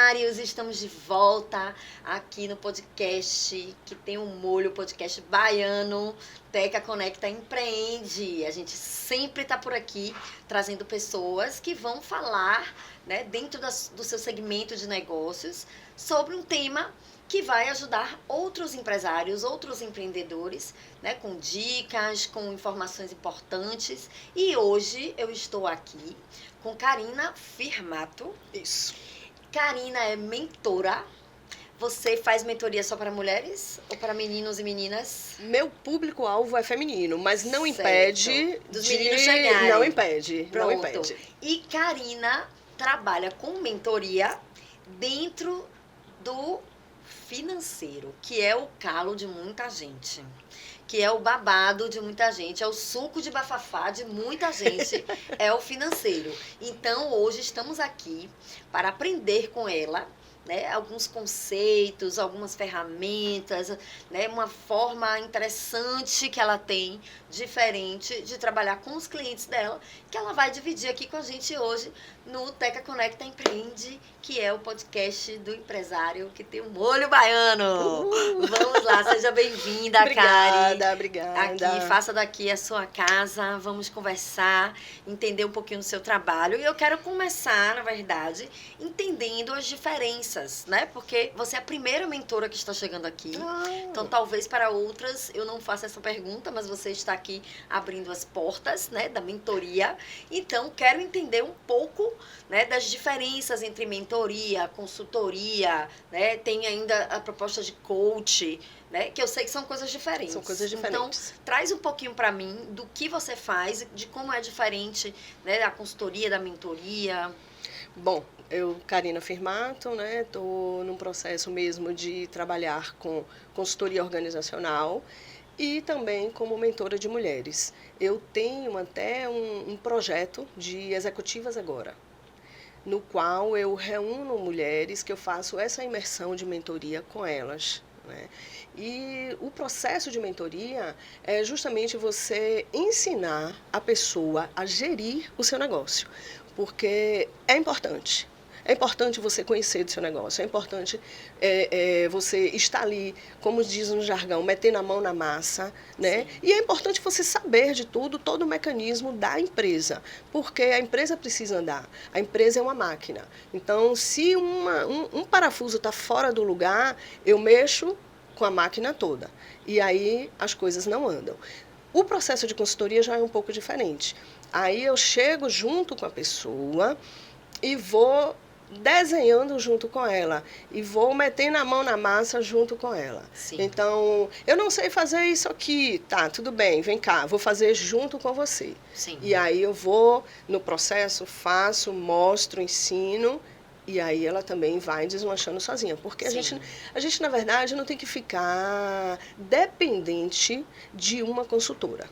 empresários, estamos de volta aqui no podcast que tem um molho, podcast baiano, Teca Conecta Empreende. A gente sempre está por aqui trazendo pessoas que vão falar, né, dentro do seu segmento de negócios sobre um tema que vai ajudar outros empresários, outros empreendedores, né, com dicas, com informações importantes. E hoje eu estou aqui com Karina Firmato. Isso. Karina é mentora. Você faz mentoria só para mulheres ou para meninos e meninas? Meu público-alvo é feminino, mas não Certo. impede Dos meninos chegarem. Não impede, Pronto. não impede. E Karina trabalha com mentoria dentro do financeiro, que é o calo de muita gente, que é o babado de muita gente, é o suco de bafafá de muita gente, é o financeiro. Então, hoje estamos aqui para aprender com ela, né, alguns conceitos, algumas ferramentas, né, uma forma interessante que ela tem, diferente de trabalhar com os clientes dela, que ela vai dividir aqui com a gente hoje no Teca Conecta Empreende, que é o podcast do empresário que tem um molho baiano. Vamos lá, seja bem-vinda, Kari. Obrigada. Aqui, faça daqui a sua casa, vamos conversar, entender um pouquinho do seu trabalho. E eu quero começar, na verdade, entendendo as diferenças, né? Porque você é a primeira mentora que está chegando aqui. Então, talvez para outras eu não faça essa pergunta, mas você está aqui abrindo as portas, né, da mentoria. Então, quero entender um pouco, né, das diferenças entre mentoria, consultoria, né? Tem ainda a proposta de coach, né, que eu sei que são coisas diferentes. São coisas diferentes. Então, traz um pouquinho para mim do que você faz, de como é diferente, né, da consultoria, da mentoria. Bom, eu, Karina Firmato, né, estou num processo mesmo de trabalhar com consultoria organizacional e também como mentora de mulheres. Eu tenho até um projeto de executivas agora, no qual eu reúno mulheres que eu faço essa imersão de mentoria com elas, né? E o processo de mentoria é justamente você ensinar a pessoa a gerir o seu negócio, porque é importante. É importante você conhecer do seu negócio, é importante você estar ali, como diz no jargão, metendo a mão na massa, né? Sim. E é importante você saber de tudo, todo o mecanismo da empresa, porque a empresa precisa andar, a empresa é uma máquina. Então, se um parafuso está fora do lugar, eu mexo com a máquina toda, e aí as coisas não andam. O processo de consultoria já é um pouco diferente. Aí eu chego junto com a pessoa e vou desenhando junto com ela e vou metendo a mão na massa junto com ela. Sim. Então, eu não sei fazer isso aqui, tá, tudo bem, vem cá, vou fazer junto com você. Sim. E aí eu vou no processo, faço, mostro, ensino, e aí ela também vai deslanchando sozinha, porque a gente, na verdade, não tem que ficar dependente de uma consultora.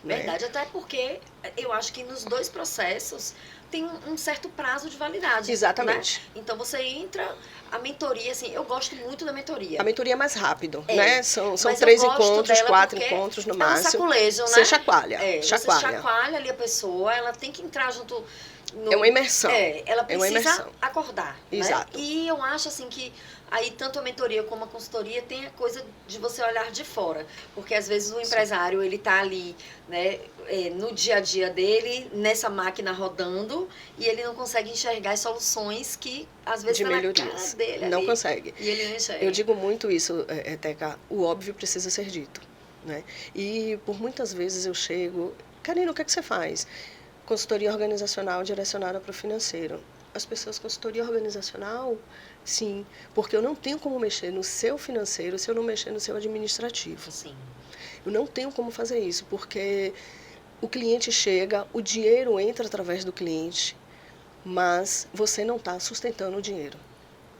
Verdade, até porque eu acho que nos dois processos tem um certo prazo de validade. Exatamente. Né? Então você entra, a mentoria, assim, eu gosto muito da mentoria. A mentoria é mais rápido, né? São mas 3 eu gosto encontros, dela 4 porque encontros no é um máximo. saculejo, né? Você chacoalha. Você chacoalha ali a pessoa, ela tem que entrar junto. É uma imersão. Ela precisa imersão. acordar. Exato. Né? E eu acho assim que aí tanto a mentoria como a consultoria tem a coisa de você olhar de fora. Porque às vezes o empresário, ele tá ali, né, no dia a dia dele, nessa máquina rodando, e ele não consegue enxergar as soluções que às vezes De tá na melhorias. cara dele Não ali, consegue. E ele não enxerga. Eu digo muito isso, Teca, o óbvio precisa ser dito, né? E por muitas vezes eu chego, Karina, o que é que você faz? Consultoria organizacional direcionada para o financeiro. As pessoas, consultoria organizacional? Sim, porque eu não tenho como mexer no seu financeiro se eu não mexer no seu administrativo. Sim. Eu não tenho como fazer isso, porque o cliente chega, o dinheiro entra através do cliente, mas você não está sustentando o dinheiro.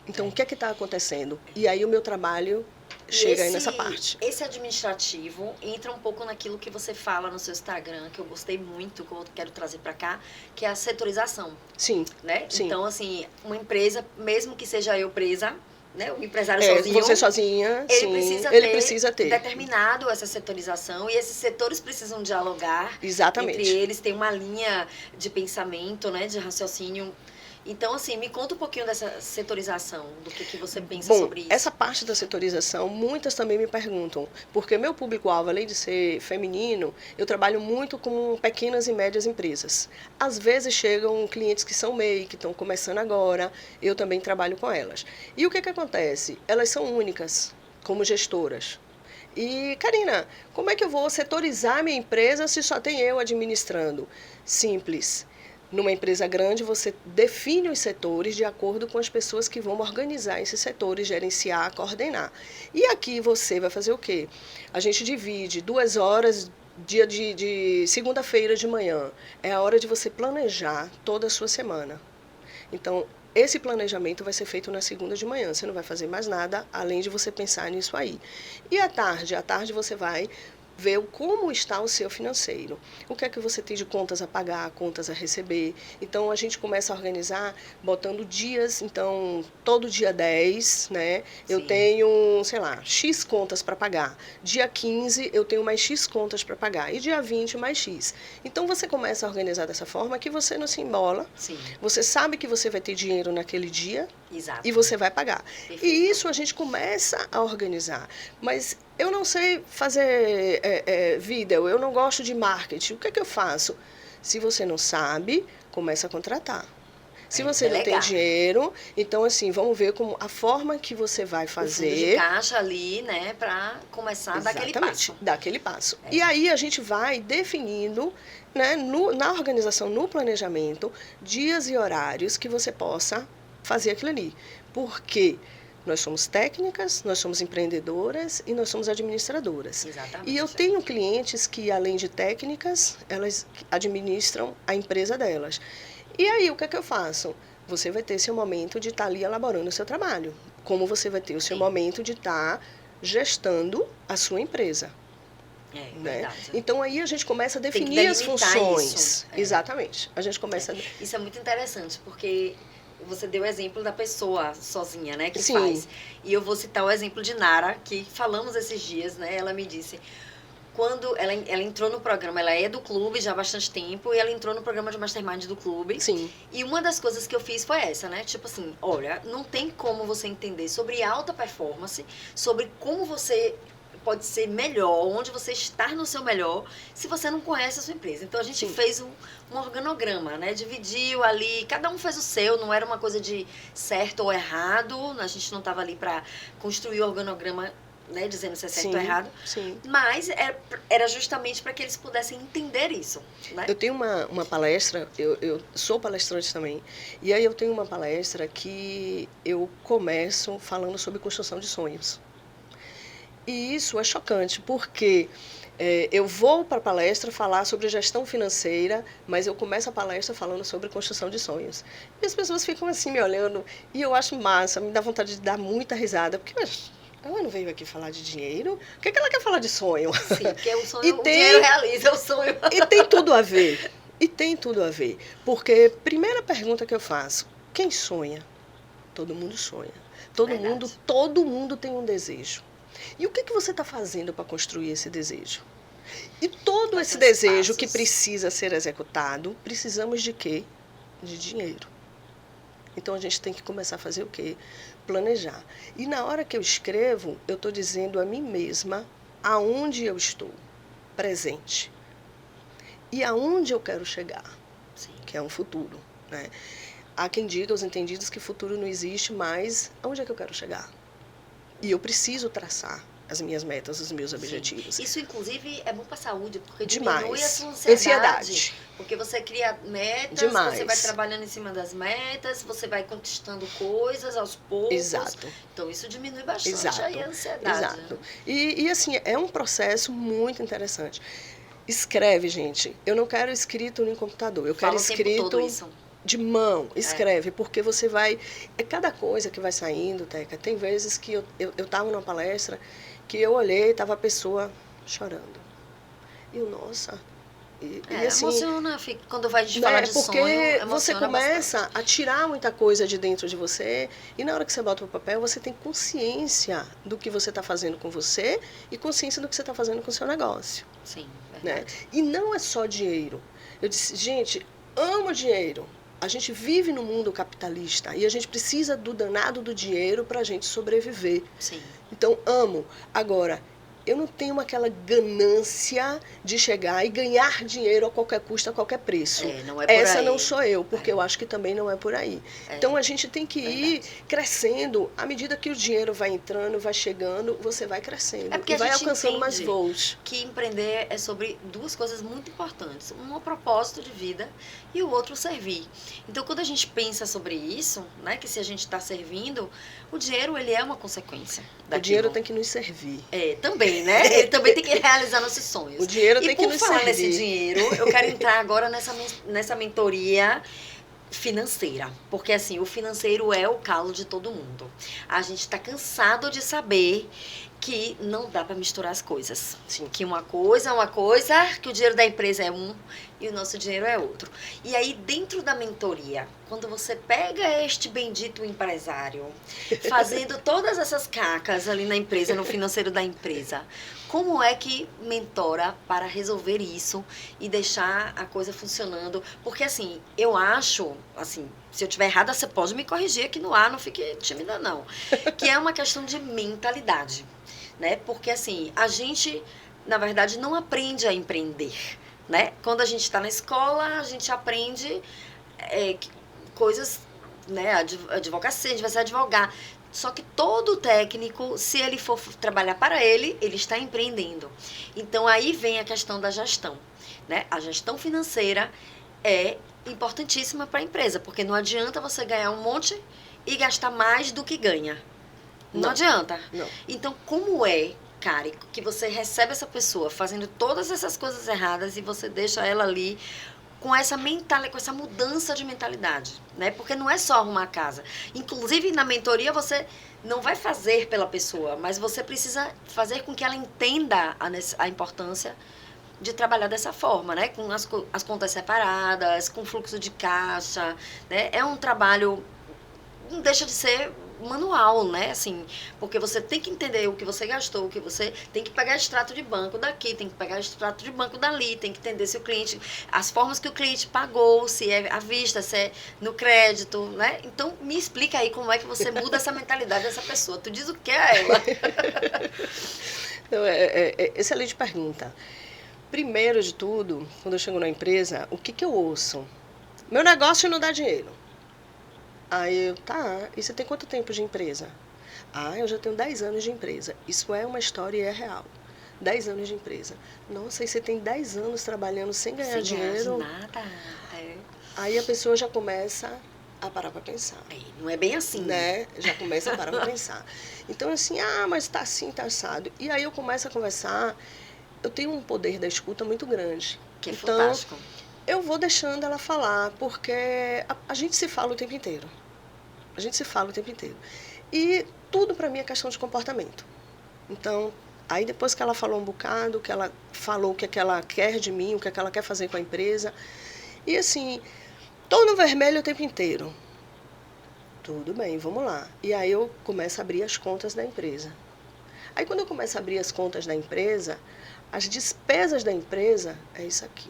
Então, o que é que está acontecendo? E aí o meu trabalho chega aí nessa parte. Esse administrativo entra um pouco naquilo que você fala no seu Instagram, que eu gostei muito, que eu quero trazer para cá, que é a setorização. Sim. Né? Sim. Então, assim, uma empresa, mesmo que seja eu presa, né, o empresário sozinho, você sozinha, ele sim, precisa ter ter determinado essa setorização, e esses setores precisam dialogar. Exatamente. Entre eles tem uma linha de pensamento, né, de raciocínio. Então, assim, me conta um pouquinho dessa setorização, do que você pensa Bom, sobre isso. essa parte da setorização, muitas também me perguntam, porque meu público-alvo, além de ser feminino, eu trabalho muito com pequenas e médias empresas. Às vezes chegam clientes que são MEI, que estão começando agora, eu também trabalho com elas. E o que acontece? Elas são únicas, como gestoras. E, Karina, como é que eu vou setorizar minha empresa se só tem eu administrando? Simples. Numa empresa grande, você define os setores de acordo com as pessoas que vão organizar esses setores, gerenciar, coordenar. E aqui você vai fazer o quê? A gente divide 2 horas, dia de segunda-feira de manhã. É a hora de você planejar toda a sua semana. Então, esse planejamento vai ser feito na segunda de manhã. Você não vai fazer mais nada além de você pensar nisso aí. E à tarde? À tarde você vai ver como está o seu financeiro. O que é que você tem de contas a pagar, contas a receber. Então, a gente começa a organizar botando dias. Então, todo dia 10, né? Eu Sim. tenho, sei lá, X contas para pagar. Dia 15, eu tenho mais X contas para pagar. E dia 20, mais X. Então, você começa a organizar dessa forma que você não se embola. Sim. Você sabe que você vai ter dinheiro naquele dia. Exato. E você vai pagar. Perfeito. E isso a gente começa a organizar. Mas eu não sei fazer vídeo, eu não gosto de marketing. O que é que eu faço? Se você não sabe, começa a contratar. Se você não tem dinheiro, então assim, vamos ver como a forma que você vai fazer. O fundo de caixa ali, né, para começar a dar aquele passo. Dar aquele passo. E aí a gente vai definindo, né, na organização, no planejamento, dias e horários que você possa fazer aquilo ali. Porque nós somos técnicas, nós somos empreendedoras e nós somos administradoras. Exatamente. E eu tenho clientes que, além de técnicas, elas administram a empresa delas. E aí, o que é que eu faço? Você vai ter seu momento de estar ali elaborando o seu trabalho. Como você vai ter o seu momento de estar gestando a sua empresa. Né? Então, aí a gente começa a definir as funções. Isso. Exatamente. A gente começa Isso é muito interessante, porque você deu o exemplo da pessoa sozinha, né, que Sim. faz. E eu vou citar o exemplo de Nara, que falamos esses dias, né, ela me disse, quando ela entrou no programa, ela é do clube já há bastante tempo, e ela entrou no programa de Mastermind do clube. Sim. E uma das coisas que eu fiz foi essa, né, tipo assim, olha, não tem como você entender sobre alta performance, sobre como você pode ser melhor, onde você estar no seu melhor, se você não conhece a sua empresa. Então, a gente fez um organograma, né? Dividiu ali, cada um fez o seu, não era uma coisa de certo ou errado, a gente não estava ali para construir o organograma, né, dizendo se é certo ou errado, mas era justamente para que eles pudessem entender isso. Né? Eu tenho uma palestra, eu sou palestrante também, e aí eu tenho uma palestra que eu começo falando sobre construção de sonhos. E isso é chocante, porque eu vou para a palestra falar sobre gestão financeira, mas eu começo a palestra falando sobre construção de sonhos. E as pessoas ficam assim me olhando, e eu acho massa, me dá vontade de dar muita risada, porque ela não veio aqui falar de dinheiro, o que ela quer falar de sonho? Sim, porque o sonho, o dinheiro realiza o sonho. E tem tudo a ver, porque primeira pergunta que eu faço, quem sonha? Todo mundo sonha. Todo mundo tem um desejo. E o que você está fazendo para construir esse desejo? E todo esse desejo que precisa ser executado, precisamos de quê? De dinheiro. Então, a gente tem que começar a fazer o quê? Planejar. E na hora que eu escrevo, eu estou dizendo a mim mesma aonde eu estou, presente. E aonde eu quero chegar, que é um futuro. Né? Há quem diga, os entendidos, que futuro não existe, mas aonde é que eu quero chegar? E eu preciso traçar as minhas metas, os meus objetivos. Isso, inclusive, é bom para a saúde, porque demais. Diminui a sua ansiedade. Porque você cria metas, você vai trabalhando em cima das metas, você vai conquistando coisas aos poucos. Exato. Então, isso diminui bastante aí a ansiedade. Exato. E, assim, é um processo muito interessante. Escreve, gente. Eu não quero escrito no computador. Eu quero escrito... Todo isso. De mão, escreve, porque você vai... É cada coisa que vai saindo, Teca. Tem vezes que eu estava numa palestra que eu olhei e estava a pessoa chorando. E eu, nossa... E assim, emociona, quando vai falar de sonho, porque você começa bastante. a tirar muita coisa de dentro de você e na hora que você bota o papel, você tem consciência do que você está fazendo com você e consciência do que você está fazendo com o seu negócio. Sim, verdade. Né? E não é só dinheiro. Eu disse, gente, amo dinheiro. A gente vive no mundo capitalista e a gente precisa do danado do dinheiro para a gente sobreviver. Sim. Então, amo. Agora, eu não tenho aquela ganância de chegar e ganhar dinheiro a qualquer custo, a qualquer preço. Não é por Essa aí. não sou eu, porque eu acho que também não é por aí. Então, a gente tem que ir crescendo. À medida que o dinheiro vai entrando, vai chegando, você vai crescendo. Porque e a vai gente alcançando mais entende voos. que empreender é sobre duas coisas muito importantes. Um é o propósito de vida e o outro servir. Então, quando a gente pensa sobre isso, né, que se a gente está servindo, o dinheiro ele é uma consequência daquilo. O dinheiro tem que nos servir. Também, né? Ele também tem que realizar nossos sonhos. O dinheiro tem que nos servir. E por falar nesse dinheiro, eu quero entrar agora nessa mentoria financeira, porque assim, o financeiro é o calo de todo mundo. A gente está cansado de saber que não dá para misturar as coisas. Sim. Que uma coisa é uma coisa, que o dinheiro da empresa é um e o nosso dinheiro é outro. E aí, dentro da mentoria, quando você pega este bendito empresário, fazendo todas essas cacas ali na empresa, no financeiro da empresa, como é que mentora para resolver isso e deixar a coisa funcionando? Porque assim, eu acho, assim, se eu estiver errada, você pode me corrigir aqui no ar, não fique tímida não. Que é uma questão de mentalidade, né? Porque assim, a gente, na verdade, não aprende a empreender, né? Quando a gente está na escola, a gente aprende coisas, né? Advocacia, a gente vai ser advogar. Só que todo técnico, se ele for trabalhar para ele, ele está empreendendo. Então, aí vem a questão da gestão, né? A gestão financeira é importantíssima para a empresa, porque não adianta você ganhar um monte e gastar mais do que ganha. Não adianta. Não. Então, como é, Kari, que você recebe essa pessoa fazendo todas essas coisas erradas e você deixa ela ali com essa mudança de mentalidade, né? Porque não é só arrumar a casa. Inclusive, na mentoria, você não vai fazer pela pessoa, mas você precisa fazer com que ela entenda a importância de trabalhar dessa forma, né? Com as contas separadas, com fluxo de caixa, né? É um trabalho, não deixa de ser manual, né? Assim, porque você tem que entender o que você gastou, o que você tem que pegar extrato de banco daqui, tem que pegar extrato de banco dali, tem que entender se o cliente, as formas que o cliente pagou, se é à vista, se é no crédito, né? Então, me explica aí como é que você muda essa mentalidade dessa pessoa. Tu diz o que é ela? Então, excelente pergunta. Primeiro de tudo, quando eu chego na empresa, o que eu ouço? Meu negócio não dá dinheiro. Aí eu, tá, e você tem quanto tempo de empresa? Ah, eu já tenho 10 anos de empresa. Isso é uma história e é real. 10 anos de empresa. Nossa, e você tem 10 anos trabalhando sem ganhar dinheiro? Sem ganhar nada. Aí a pessoa já começa a parar para pensar. Não é bem assim. Né? Já começa a parar para pensar. Então, assim, mas tá assim, tá assado. E aí eu começo a conversar, eu tenho um poder da escuta muito grande. Que é então, fantástico. Eu vou deixando ela falar, porque a gente se fala o tempo inteiro. A gente se fala o tempo inteiro. E tudo para mim é questão de comportamento. Então, aí depois que ela falou um bocado, que ela falou o que ela quer de mim, o que ela quer fazer com a empresa. E assim, tô no vermelho o tempo inteiro. Tudo bem, vamos lá. E aí eu começo a abrir as contas da empresa. Aí quando eu começo a abrir as contas da empresa, as despesas da empresa é isso aqui.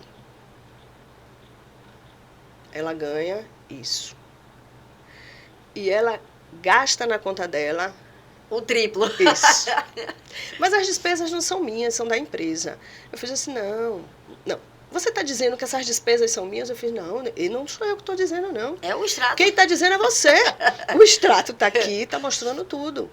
Ela ganha isso. E ela gasta na conta dela o triplo. Isso. Mas as despesas não são minhas, são da empresa. Eu fiz assim, não. Você está dizendo que essas despesas são minhas? Eu fiz, não, e não sou eu que estou dizendo, não. É o extrato. Quem está dizendo é você. O extrato está aqui, está mostrando tudo.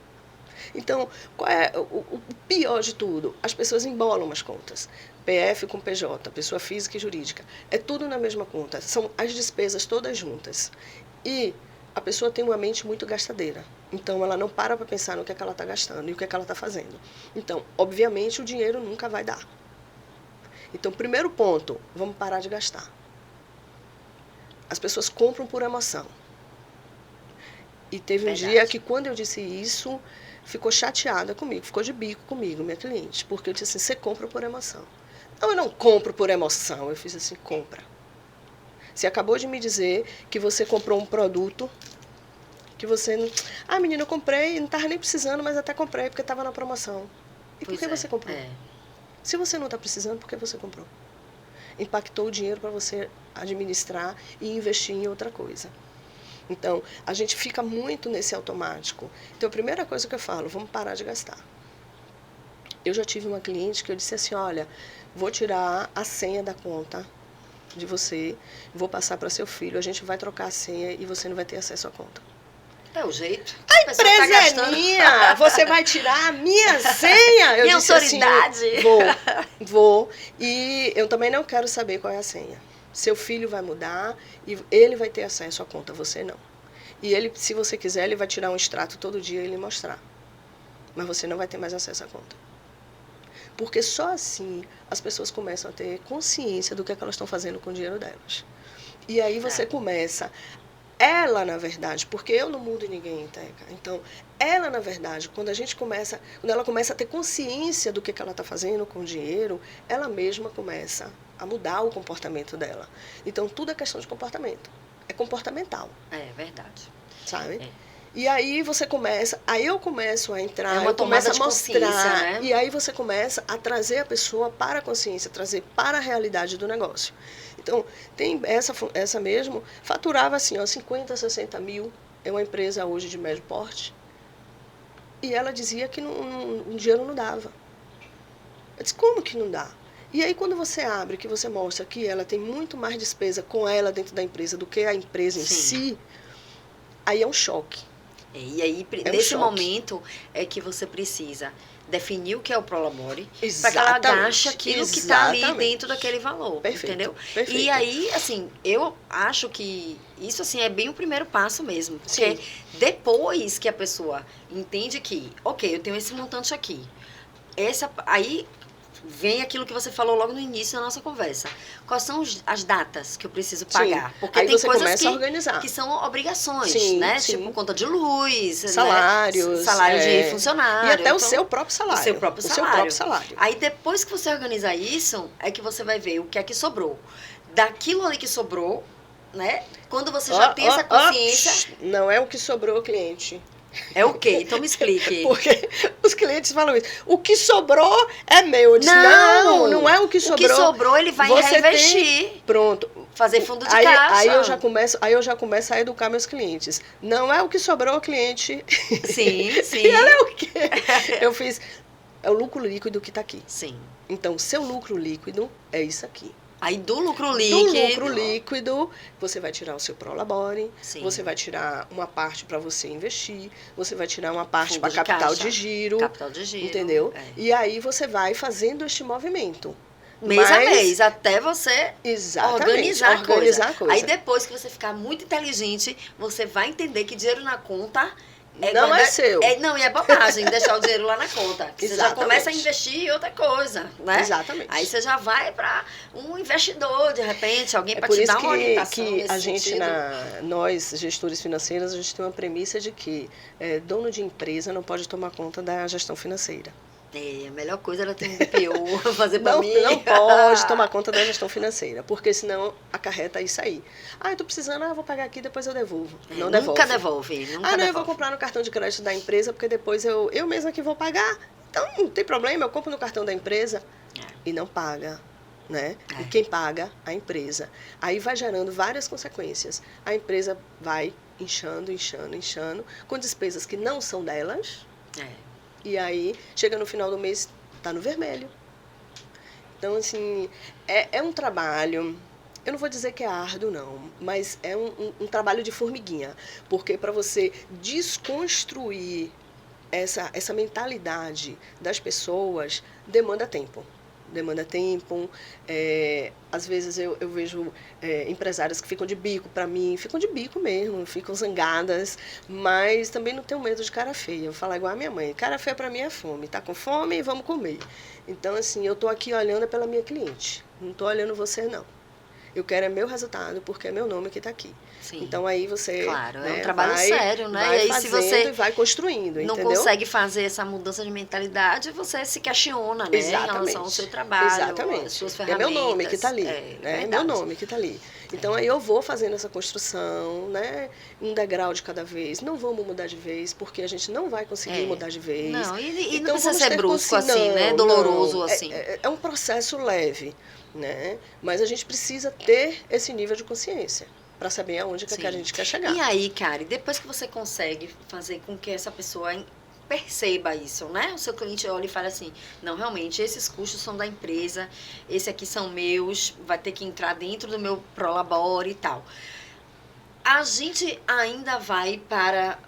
Então, qual é o pior de tudo? As pessoas embolam as contas. PF com PJ, pessoa física e jurídica. É tudo na mesma conta. São as despesas todas juntas. E a pessoa tem uma mente muito gastadeira. Então, ela não para pensar no que é que ela está gastando e o que é que ela está fazendo. Então, obviamente, o dinheiro nunca vai dar. Então, primeiro ponto, vamos parar de gastar. As pessoas compram por emoção. E teve um dia que, quando eu disse isso, ficou chateada comigo, ficou de bico comigo, minha cliente. Porque eu disse assim, você compra por emoção. Não, eu não compro por emoção. Eu fiz assim, compra. Você acabou de me dizer que você comprou um produto que você... Ah, menina, eu comprei, não estava nem precisando, mas até comprei porque estava na promoção. E por que você comprou? Se você não está precisando, por que você comprou? impactou o dinheiro para você administrar e investir em outra coisa. Então, a gente fica muito nesse automático. Então, a primeira coisa que eu falo, vamos parar de gastar. Eu já tive uma cliente que eu disse assim, olha, vou tirar a senha da conta de você, vou passar para seu filho, a gente vai trocar a senha e você não vai ter acesso à conta. É o jeito. A empresa é minha, você vai tirar a minha senha? Eu minha disse autoridade. Assim, vou. E eu também não quero saber qual é a senha. Seu filho vai mudar e ele vai ter acesso à conta, você não. E ele, se você quiser, ele vai tirar um extrato todo dia e lhe mostrar. Mas você não vai ter mais acesso à conta. Porque só assim as pessoas começam a ter consciência do que é que elas estão fazendo com o dinheiro delas. E aí você começa... Ela, na verdade, porque eu não mudo ninguém, Teca. Então, ela, na verdade, quando ela começa a ter consciência do que ela está fazendo com o dinheiro, ela mesma começa a mudar o comportamento dela. Então, tudo é questão de comportamento. É comportamental. É verdade. Sabe? É. E aí eu começo a entrar, uma eu começo a consciência, mostrar, né? E aí você começa a trazer a pessoa para a consciência, trazer para a realidade do negócio. Então, tem essa mesmo, faturava assim, ó, 50, 60 mil, é uma empresa hoje de médio porte, e ela dizia que o dinheiro não dava. Eu disse, como que não dá? E aí, quando você abre, que você mostra que ela tem muito mais despesa com ela dentro da empresa do que a empresa em si, aí é um choque. E aí, nesse momento, é que você precisa definir o que é o Prolabore, para que ela gaste aquilo que está ali dentro daquele valor, perfeito, entendeu? Perfeito. E aí, assim, eu acho que isso, assim, é bem o primeiro passo mesmo. Porque depois que a pessoa entende que, ok, eu tenho esse montante aqui, aí vem aquilo que você falou logo no início da nossa conversa. Quais são as datas que eu preciso pagar? Porque aí tem você coisas que são obrigações, né? Sim. Tipo conta de luz, salários, né? Salário de funcionário. E até o seu próprio salário. O seu próprio salário. Aí depois que você organizar isso, é que você vai ver o que é que sobrou. Daquilo ali que sobrou, né? Quando você já tem essa consciência... Não é o que sobrou, cliente. É o quê? Então me explique. Porque os clientes falam isso. O que sobrou é meu. Eu disse, não é o que sobrou. O que sobrou ele vai reinvestir. Pronto. Fazer fundo de caixa. Aí eu já começo a educar meus clientes. Não é o que sobrou, cliente. Sim. E ela é o quê? Eu fiz... É o lucro líquido que está aqui. Sim. Então, seu lucro líquido é isso aqui. Aí do lucro líquido, você vai tirar o seu Prolabore, você vai tirar uma parte para você investir, você vai tirar uma parte para capital de giro. Entendeu? É. E aí você vai fazendo este movimento. Mês a mês, até você organizar a coisa. Aí depois que você ficar muito inteligente, você vai entender que dinheiro na conta... não é seu. Não, e é bobagem deixar o dinheiro lá na conta. Você já começa a investir em outra coisa, né? Exatamente. Aí você já vai para um investidor, de repente, alguém para te dar uma orientação que nesse a gente, sentido. nós, gestores financeiros, a gente tem uma premissa de que dono de empresa não pode tomar conta da gestão financeira. A melhor coisa era ter um BPO fazer para mim. Não pode tomar conta da gestão financeira, porque senão acarreta isso aí. Eu tô precisando, vou pagar aqui, depois eu devolvo. Não devolve. Nunca devolve. Eu vou comprar no cartão de crédito da empresa, porque depois eu mesma que vou pagar. Então, não tem problema, eu compro no cartão da empresa e não paga, né? E quem paga? A empresa. Aí vai gerando várias consequências. A empresa vai inchando, com despesas que não são delas. E aí, chega no final do mês, está no vermelho. Então, assim, é um trabalho, eu não vou dizer que é árduo, não, mas é um trabalho de formiguinha. Porque para você desconstruir essa mentalidade das pessoas, demanda tempo. Às vezes eu vejo empresárias que ficam de bico para mim, ficam de bico mesmo, ficam zangadas, mas também não tenho medo de cara feia. Eu vou falar igual a minha mãe, cara feia para mim é fome, tá com fome, vamos comer. Então, assim, eu tô aqui olhando pela minha cliente, não tô olhando você, não. Eu quero meu resultado, porque é meu nome que está aqui. Sim. Então, aí você... Claro, é um trabalho sério, né? Vai e aí, se você vai construindo, não entendeu? consegue fazer essa mudança de mentalidade, você se questiona, né? Exatamente. Em relação ao seu trabalho, Exatamente. as suas ferramentas. É meu nome que está ali. É meu nome que está ali. Então aí eu vou fazendo essa construção, né? Um degrau de cada vez. Não vamos mudar de vez, porque a gente não vai conseguir mudar de vez. Não, e Então não precisa vamos ser ter brusco assim, né? Doloroso assim. É um processo leve, né? Mas a gente precisa ter esse nível de consciência para saber aonde que a gente quer chegar. E aí, Kari, depois que você consegue fazer com que essa pessoa perceba isso, né? O seu cliente olha e fala assim, não, realmente, esses custos são da empresa, esse aqui são meus, vai ter que entrar dentro do meu Prolabore e tal. A gente ainda vai para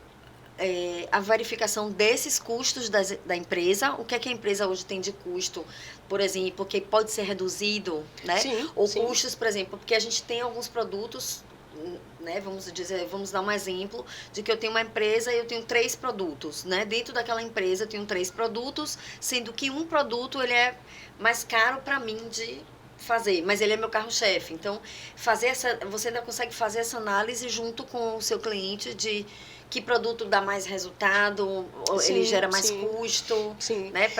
a verificação desses custos da empresa, o que é que a empresa hoje tem de custo, por exemplo, que pode ser reduzido, né? Sim, Ou sim. custos, por exemplo, porque a gente tem alguns produtos, né, vamos dar um exemplo de que eu tenho uma empresa e eu tenho 3 produtos, né? Dentro daquela empresa eu tenho 3 produtos, sendo que um produto ele é mais caro para mim de fazer, mas ele é meu carro-chefe. Então, você ainda consegue fazer essa análise junto com o seu cliente de que produto dá mais resultado, ele gera mais custo, né?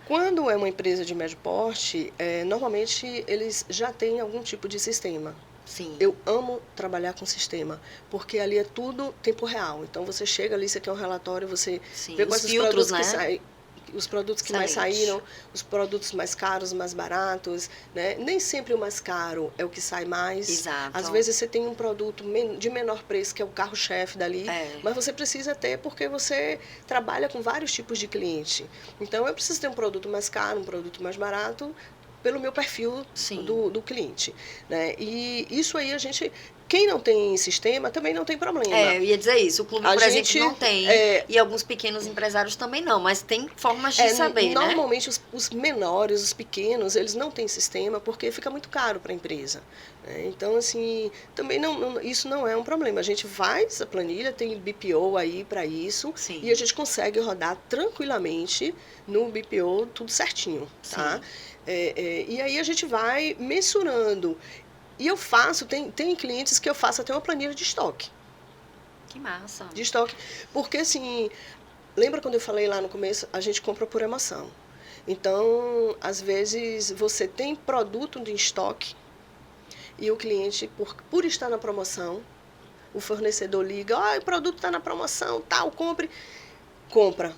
Quando é uma empresa de médio porte, normalmente eles já têm algum tipo de sistema. Sim. Eu amo trabalhar com sistema, porque ali é tudo tempo real. Então você chega ali, você quer um relatório, você vê quais os produtos que saem, os produtos que mais saíram, os produtos mais caros, mais baratos, né? Nem sempre o mais caro é o que sai mais. Exato. Às vezes você tem um produto de menor preço, que é o carro-chefe dali, mas você precisa ter porque você trabalha com vários tipos de cliente. Então eu preciso ter um produto mais caro, um produto mais barato, pelo meu perfil do cliente, né? E isso aí quem não tem sistema também não tem problema. Eu ia dizer isso. O clube, por exemplo, não tem. E alguns pequenos empresários também não, mas tem formas de saber, normalmente, né? Os menores, os pequenos, eles não têm sistema porque fica muito caro para a empresa. Né? Então, assim, também isso não é um problema. A gente faz a planilha, tem BPO aí para isso, e a gente consegue rodar tranquilamente no BPO tudo certinho, tá? E aí a gente vai mensurando. E eu faço, tem clientes que eu faço até uma planilha de estoque. Que massa. De estoque. Porque, assim, lembra quando eu falei lá no começo? A gente compra por emoção. Então, às vezes, você tem produto de estoque e o cliente, por estar na promoção, o fornecedor liga, o produto está na promoção, tal, compra.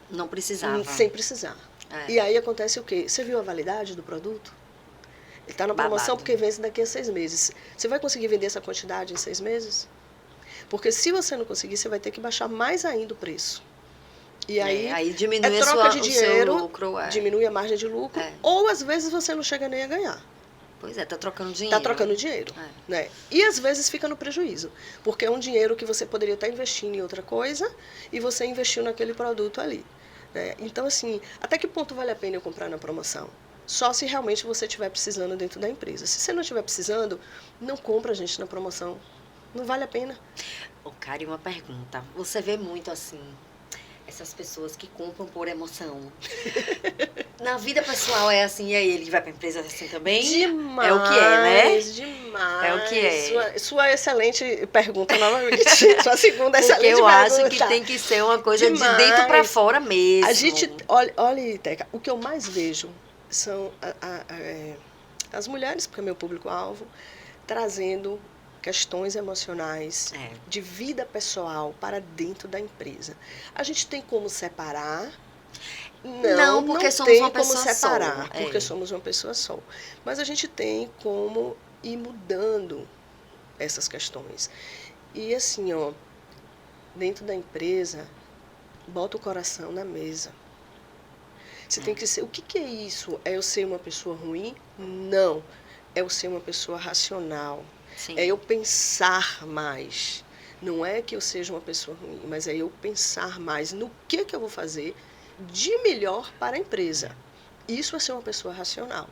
Não precisava. Sem precisar. E aí acontece o quê? Você viu a validade do produto? Ele está na promoção porque vence daqui a 6 meses. Você vai conseguir vender essa quantidade em 6 meses? Porque se você não conseguir, você vai ter que baixar mais ainda o preço. E aí diminui troca de dinheiro, o seu lucro, diminui a margem de lucro, ou às vezes você não chega nem a ganhar. Pois é, tá trocando dinheiro. Tá trocando dinheiro. Né? E às vezes fica no prejuízo, porque é um dinheiro que você poderia estar investindo em outra coisa e você investiu naquele produto ali. Né? Então, assim, até que ponto vale a pena eu comprar na promoção? Só se realmente você estiver precisando dentro da empresa. Se você não estiver precisando, não compra, gente, na promoção. Não vale a pena. Kari, uma pergunta. Você vê muito, assim, essas pessoas que compram por emoção. Na vida pessoal é assim, e aí ele vai pra empresa assim também? Demais. É o que é, né? Demais. É o que é. Sua excelente pergunta novamente. Sua segunda excelente pergunta. Porque eu acho que tem que ser uma coisa de dentro pra fora mesmo. A gente, olha, Teca, o que eu mais vejo são as mulheres, porque é meu público-alvo, trazendo questões emocionais de vida pessoal para dentro da empresa. A gente tem como separar? Não, porque somos uma pessoa só. Não tem como separar, porque somos uma pessoa só. Mas a gente tem como ir mudando essas questões. E assim, dentro da empresa, bota o coração na mesa. Você tem que ser. O que é isso? É eu ser uma pessoa ruim? Não. É eu ser uma pessoa racional. Sim. É eu pensar mais. Não é que eu seja uma pessoa ruim, mas é eu pensar mais no que eu vou fazer de melhor para a empresa. Isso é ser uma pessoa racional.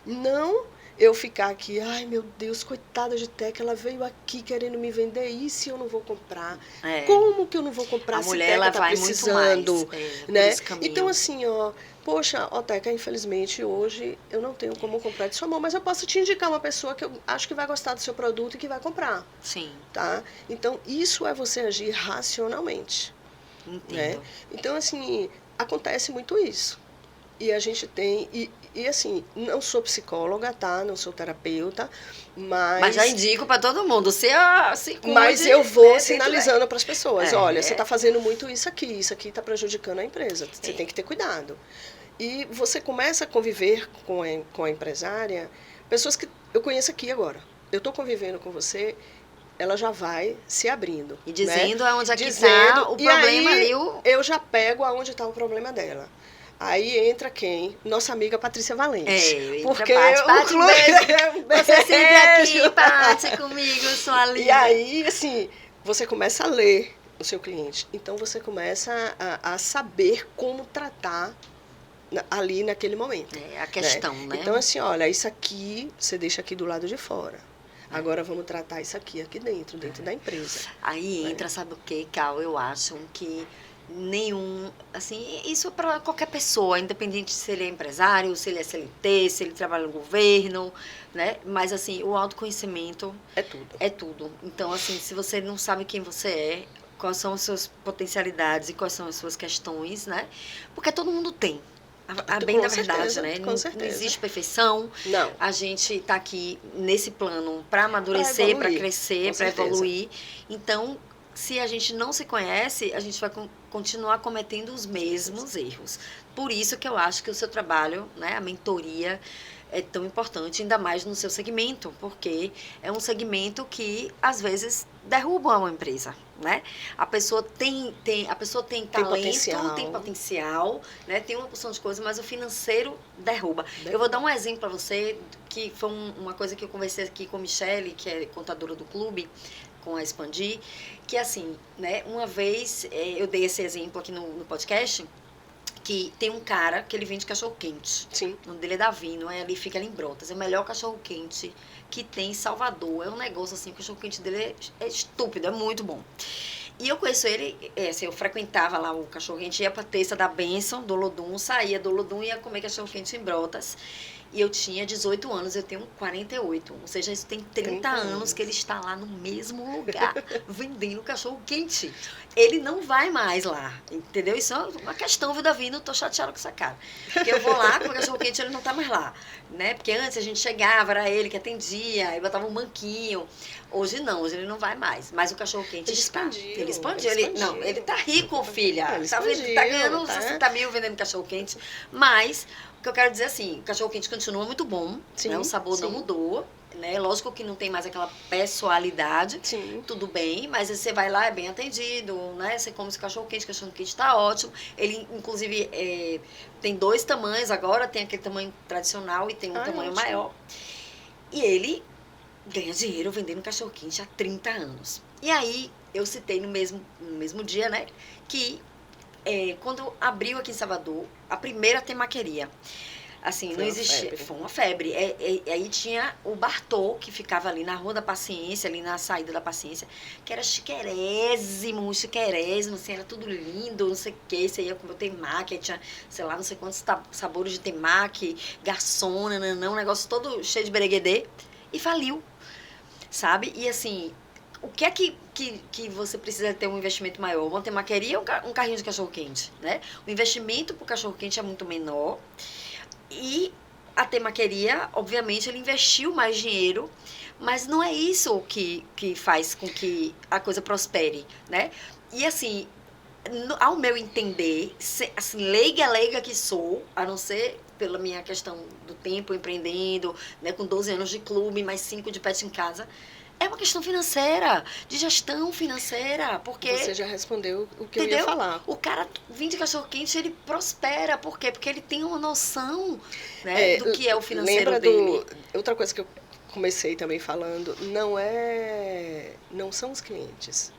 Não eu ficar aqui, ai meu Deus, coitada de Teca, ela veio aqui querendo me vender isso e eu não vou comprar. Como que eu não vou comprar se Teca está precisando? Né? Então assim, poxa, Teca, infelizmente hoje eu não tenho como comprar de sua mão, mas eu posso te indicar uma pessoa que eu acho que vai gostar do seu produto e que vai comprar. Sim. Tá? Então isso é você agir racionalmente. Entendo. Né? Então assim, acontece muito isso. E a gente tem, e assim, não sou psicóloga, tá? Não sou terapeuta, Mas já indico para todo mundo. Se cuide, mas eu vou né, sinalizando para as pessoas, olha, você É. está fazendo muito isso aqui está prejudicando a empresa, você tem que ter cuidado. E você começa a conviver com a empresária, pessoas que eu conheço aqui agora. Eu estou convivendo com você, ela já vai se abrindo. E né? dizendo aonde é que está o problema aí, ali. Eu já pego aonde está o problema dela. Aí entra quem? Nossa amiga Patrícia Valente. Porque Paty, um beijo. Você sempre aqui, Paty, comigo, sua linda. E aí, assim, você começa a ler o seu cliente. Então, você começa a saber como tratar ali naquele momento. É a questão, né? Então, assim, olha, isso aqui você deixa aqui do lado de fora. Agora vamos tratar isso aqui dentro da empresa. Aí entra, sabe o que, Cal? Eu acho que nenhum, assim, isso para qualquer pessoa, independente se ele é empresário, se ele é CLT, se ele trabalha no governo, né? Mas, assim, o autoconhecimento é tudo. É tudo. Então, assim, se você não sabe quem você é, quais são as suas potencialidades e quais são as suas questões, né? Porque todo mundo tem. A bem da verdade, né? Com certeza. Não existe perfeição. Não. A gente está aqui nesse plano para amadurecer, para crescer, para evoluir. Então, se a gente não se conhece, a gente vai continuar cometendo os mesmos erros. Por isso que eu acho que o seu trabalho, né, a mentoria, é tão importante, ainda mais no seu segmento, porque é um segmento que, às vezes, derruba uma empresa, né? A pessoa tem talento, tem potencial, né? Tem uma porção de coisas, mas o financeiro derruba. Eu vou dar um exemplo para você, que foi uma coisa que eu conversei aqui com a Michele, que é contadora do clube, com a Expandir, que assim, né? Uma vez, eu dei esse exemplo aqui no podcast, que tem um cara que ele vende cachorro-quente. Sim. O nome dele é Davi, não é? Ali fica ali em Brotas. É o melhor cachorro-quente que tem em Salvador. É um negócio assim, o cachorro-quente dele é estúpido, é muito bom. E eu conheço ele, assim, eu frequentava lá o cachorro-quente, ia pra terça da bênção, do Lodum, saía do Lodum e ia comer cachorro-quente em Brotas. E eu tinha 18 anos, eu tenho 48. Ou seja, isso tem 30 anos que ele está lá no mesmo lugar, vendendo cachorro-quente. Ele não vai mais lá, entendeu? Isso é uma questão, viu, Davi? Não tô chateada com essa cara. Porque eu vou lá com o cachorro-quente, ele não tá mais lá, né? Porque antes a gente chegava, era ele que atendia, aí botava um banquinho. Hoje não, hoje ele não vai mais. Mas o cachorro-quente está. Ele expandiu. Não, ele tá rico, filha. Tá ganhando 60 mil vendendo cachorro-quente. Mas, o que eu quero dizer assim, o cachorro-quente continua muito bom, sim, né? O sabor não mudou. Né? Lógico que não tem mais aquela pessoalidade, tudo bem, mas você vai lá, é bem atendido, né? Você come esse cachorro-quente tá ótimo. Ele, inclusive, tem 2 tamanhos agora, tem aquele tamanho tradicional e tem um tamanho ótimo. Maior. E ele ganha dinheiro vendendo cachorro-quente há 30 anos. E aí, eu citei no mesmo dia, né? Que quando abriu aqui em Salvador, a primeira temaqueria. Assim, não existia. Foi uma febre. Aí tinha o Bartô, que ficava ali na Rua da Paciência, ali na saída da Paciência, que era chiquerésimo, assim, era tudo lindo, não sei o que. Você ia comer o temaki, aí tinha, sei lá, não sei quantos sabores de temaki, garçom, um negócio todo cheio de bereguedê. E faliu, sabe? E assim, o que é que você precisa ter um investimento maior? Uma temaqueria ou um carrinho de cachorro-quente, né? O investimento pro cachorro-quente é muito menor. E a temaqueria, obviamente, ele investiu mais dinheiro, mas não é isso que faz com que a coisa prospere, né? E assim, ao meu entender, assim, leiga que sou, a não ser pela minha questão do tempo empreendendo, né, com 12 anos de clube, mais 5 de pet em casa, é uma questão financeira, de gestão financeira, porque... Você já respondeu o que entendeu? Eu ia falar. O cara vende cachorro-quente, ele prospera. Por quê? Porque ele tem uma noção, né, do que é o financeiro dele. Outra coisa que eu comecei também falando, não são os clientes.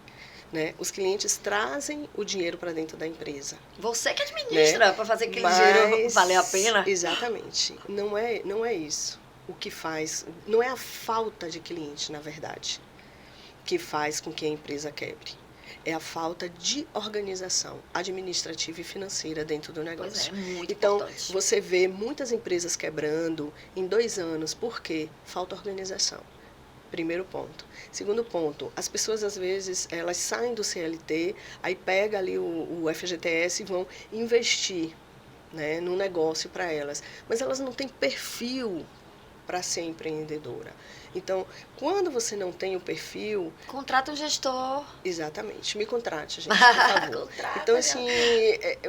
Né? Os clientes trazem o dinheiro para dentro da empresa. Você que administra, né? Para fazer aquele dinheiro valer a pena. Exatamente. Não é isso. O que faz, não é a falta de cliente, na verdade, que faz com que a empresa quebre. É a falta de organização administrativa e financeira dentro do negócio. Pois é, muito então, importante. Você vê muitas empresas quebrando em 2 anos. Por quê? Falta organização. Primeiro ponto. Segundo ponto, as pessoas, às vezes, elas saem do CLT, aí pega ali o FGTS e vão investir, né, no negócio para elas, mas elas não têm perfil para ser empreendedora. Então, quando você não tem o perfil... Contrata um gestor. Exatamente. Me contrate, gente, por favor. Contrata, então, assim,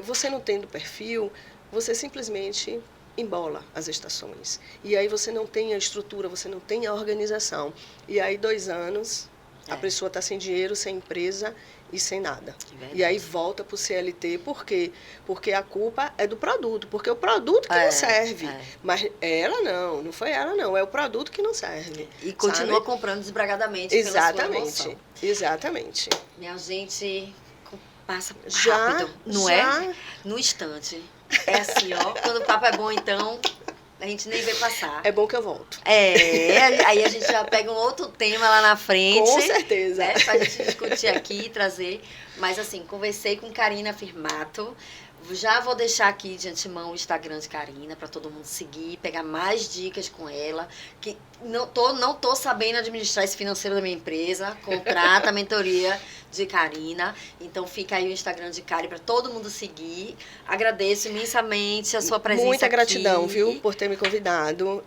você não tendo perfil, você simplesmente embola as estações. E aí você não tem a estrutura, você não tem a organização. E aí, 2 anos, a pessoa está sem dinheiro, sem empresa e sem nada. E aí volta para o CLT, por quê? Porque a culpa é do produto, porque é o produto que não serve. Mas ela não foi ela não, é o produto que não serve. E continua comprando desbragadamente exatamente, pela sua emoção. Exatamente. Minha gente, passa rápido, não é? No instante. É assim, ó, quando o papo é bom, então... A gente nem vê passar. É bom que eu volto. Aí a gente já pega um outro tema lá na frente. Com certeza. Né, pra gente discutir aqui e trazer. Mas assim, conversei com Karina Firmato. Já vou deixar aqui de antemão o Instagram de Karina para todo mundo seguir, pegar mais dicas com ela. Que não tô sabendo administrar esse financeiro da minha empresa. Contrata a mentoria de Karina. Então fica aí o Instagram de Kari para todo mundo seguir. Agradeço imensamente a sua presença. Muita gratidão, aqui. Viu, por ter me convidado.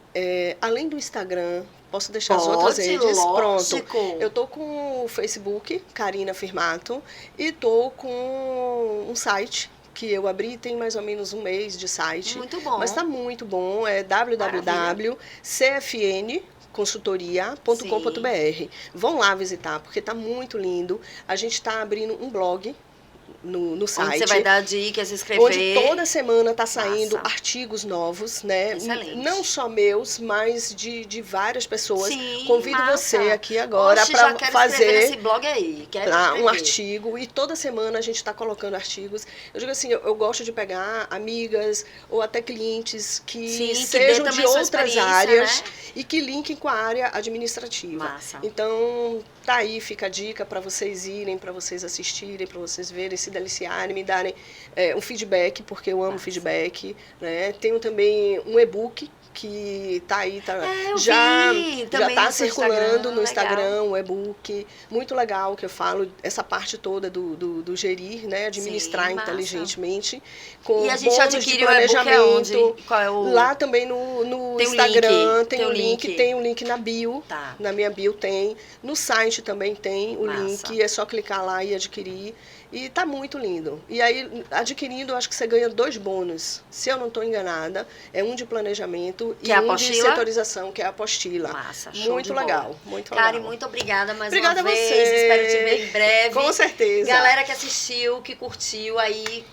Além do Instagram, posso deixar as outras redes? Lógico. Pronto. Eu tô com o Facebook, Karina Firmato, e tô com um site que eu abri, tem mais ou menos 1 mês de site. Muito bom. Mas está muito bom, é www.cfnconsultoria.com.br. Vão lá visitar, porque está muito lindo. A gente está abrindo um blog no site. Onde você vai dar dicas, escrever. Onde toda semana está saindo artigos novos, né? Excelente. Não só meus, mas de várias pessoas. Sim, convido você aqui agora para fazer esse blog aí. Um artigo. E toda semana a gente está colocando artigos. Eu digo assim, eu gosto de pegar amigas ou até clientes que sejam de outras áreas, né? E que linkem com a área administrativa. Massa. Então, tá aí, fica a dica para vocês irem, para vocês assistirem, para vocês verem, se deliciarem, me darem um feedback, porque eu amo feedback, né? Tenho também um e-book que tá aí, já tá circulando no Instagram, o e-book, muito legal, que eu falo essa parte toda do gerir, né, administrar inteligentemente, com e a gente bônus de planejamento. Qual é o... Lá também no Instagram tem um link na bio, na minha bio tem, no site também tem o link, é só clicar lá e adquirir. E tá muito lindo. E aí, adquirindo, acho que você ganha 2 bônus. Se eu não estou enganada, é um de planejamento e um de setorização, que é a apostila. Massa, muito legal, muito legal. Kari, muito obrigada mais uma vez. Obrigada a você. Espero te ver em breve. Com certeza. Galera que assistiu, que curtiu aí,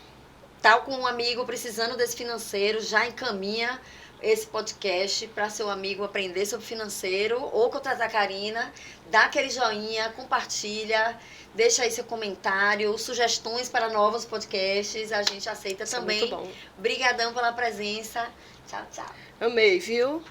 tá com um amigo precisando desse financeiro, já encaminha esse podcast para seu amigo aprender sobre financeiro ou contratar a Karina. Dá aquele joinha, compartilha. Deixa aí seu comentário, sugestões para novos podcasts, a gente aceita também. Muito bom. Obrigadão pela presença. Tchau, tchau. Amei, viu?